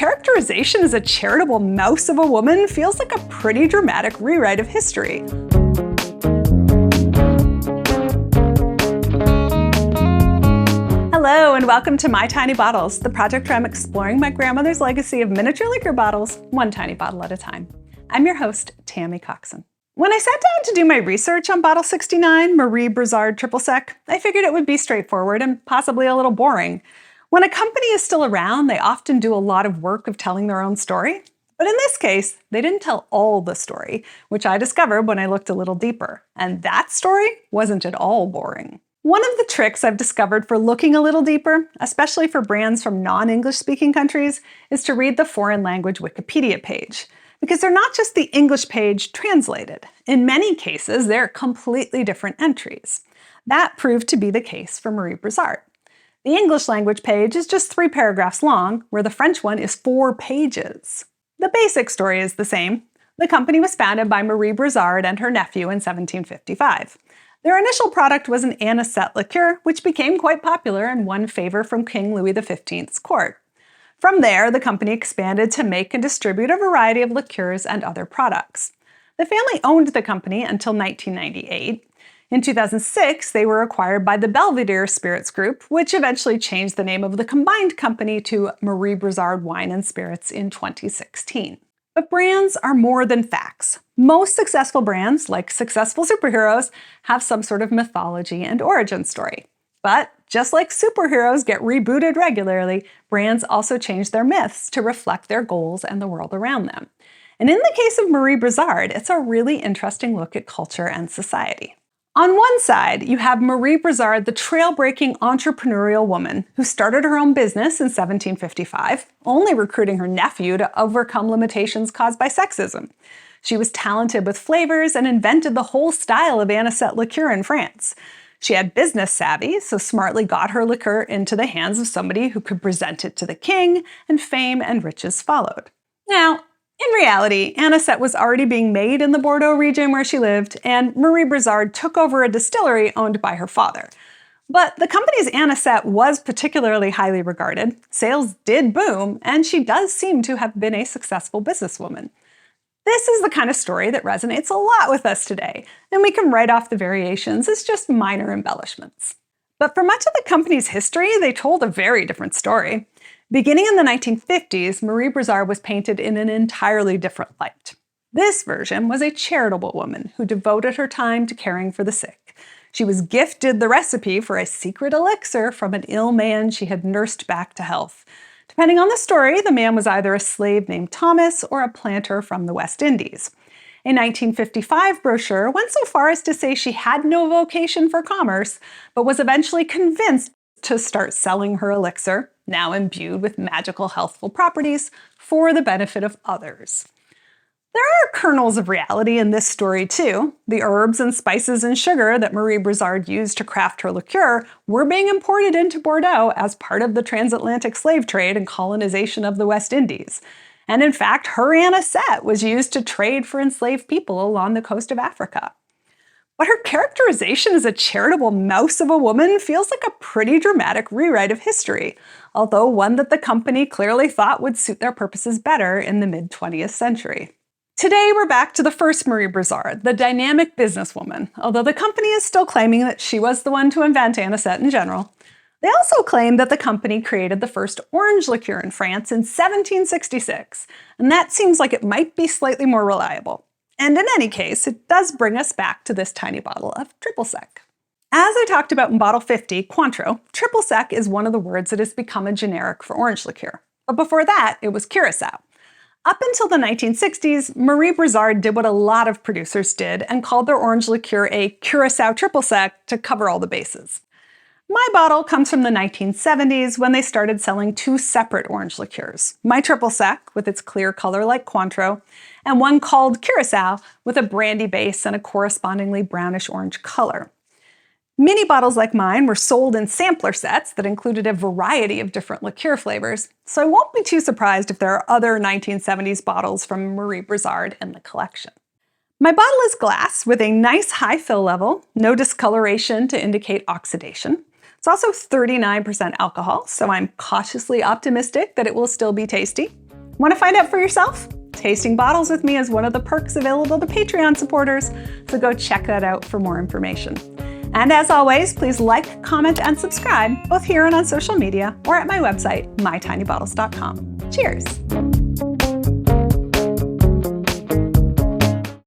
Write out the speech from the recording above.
characterization as a charitable mouse of a woman feels like a pretty dramatic rewrite of history. Hello and welcome to My Tiny Bottles, the project where I'm exploring my grandmother's legacy of miniature liquor bottles, one tiny bottle at a time. I'm your host, Tammy Coxon. When I sat down to do my research on Bottle 69, Marie Brizard Triple Sec, I figured it would be straightforward and possibly a little boring. When a company is still around, they often do a lot of work of telling their own story. But in this case, they didn't tell all the story, which I discovered when I looked a little deeper. And that story wasn't at all boring. One of the tricks I've discovered for looking a little deeper, especially for brands from non-English speaking countries, is to read the foreign language Wikipedia page. Because they're not just the English page translated. In many cases, they're completely different entries. That proved to be the case for Marie Brizard. The English language page is just 3 paragraphs long, where the French one is 4 pages. The basic story is the same. The company was founded by Marie Brizard and her nephew in 1755. Their initial product was an anisette liqueur, which became quite popular and won favor from King Louis XV's court. From there, the company expanded to make and distribute a variety of liqueurs and other products. The family owned the company until 1998. In 2006, they were acquired by the Belvedere Spirits Group, which eventually changed the name of the combined company to Marie Brizard Wine and Spirits in 2016. But brands are more than facts. Most successful brands, like successful superheroes, have some sort of mythology and origin story. But just like superheroes get rebooted regularly, brands also change their myths to reflect their goals and the world around them. And in the case of Marie Brizard, it's a really interesting look at culture and society. On one side, you have Marie Brizard, the trail-breaking entrepreneurial woman who started her own business in 1755, only recruiting her nephew to overcome limitations caused by sexism. She was talented with flavors and invented the whole style of anisette liqueur in France. She had business savvy, so smartly got her liqueur into the hands of somebody who could present it to the king, and fame and riches followed. Now, in reality, anisette was already being made in the Bordeaux region where she lived, and Marie Brizard took over a distillery owned by her father. But the company's anisette was particularly highly regarded, sales did boom, and she does seem to have been a successful businesswoman. This is the kind of story that resonates a lot with us today, and we can write off the variations as just minor embellishments. But for much of the company's history, they told a very different story. Beginning in the 1950s, Marie Brizard was painted in an entirely different light. This version was a charitable woman who devoted her time to caring for the sick. She was gifted the recipe for a secret elixir from an ill man she had nursed back to health. Depending on the story, the man was either a slave named Thomas or a planter from the West Indies. A 1955 brochure went so far as to say she had no vocation for commerce, but was eventually convinced to start selling her elixir, now imbued with magical healthful properties, for the benefit of others. There are kernels of reality in this story too. The herbs and spices and sugar that Marie Brizard used to craft her liqueur were being imported into Bordeaux as part of the transatlantic slave trade and colonization of the West Indies. And in fact, her anisette was used to trade for enslaved people along the coast of Africa. But her characterization as a charitable mouse of a woman feels like a pretty dramatic rewrite of history, although one that the company clearly thought would suit their purposes better in the mid-20th century. Today, we're back to the first Marie Brizard, the dynamic businesswoman, although the company is still claiming that she was the one to invent anisette in general. They also claim that the company created the first orange liqueur in France in 1766, and that seems like it might be slightly more reliable. And in any case, it does bring us back to this tiny bottle of Triple Sec. As I talked about in Bottle 50, Cointreau, Triple Sec is one of the words that has become a generic for orange liqueur. But before that, it was Curaçao. Up until the 1960s, Marie Brizard did what a lot of producers did and called their orange liqueur a Curaçao Triple Sec to cover all the bases. My bottle comes from the 1970s when they started selling 2 separate orange liqueurs. My Triple Sec, with its clear color like Cointreau, and one called Curaçao, with a brandy base and a correspondingly brownish-orange color. Mini bottles like mine were sold in sampler sets that included a variety of different liqueur flavors, so I won't be too surprised if there are other 1970s bottles from Marie Brizard in the collection. My bottle is glass with a nice high fill level, no discoloration to indicate oxidation. It's also 39% alcohol, so I'm cautiously optimistic that it will still be tasty. Want to find out for yourself? Tasting bottles with me is one of the perks available to Patreon supporters, so go check that out for more information. And as always, please like, comment, and subscribe, both here and on social media or at my website, mytinybottles.com. Cheers!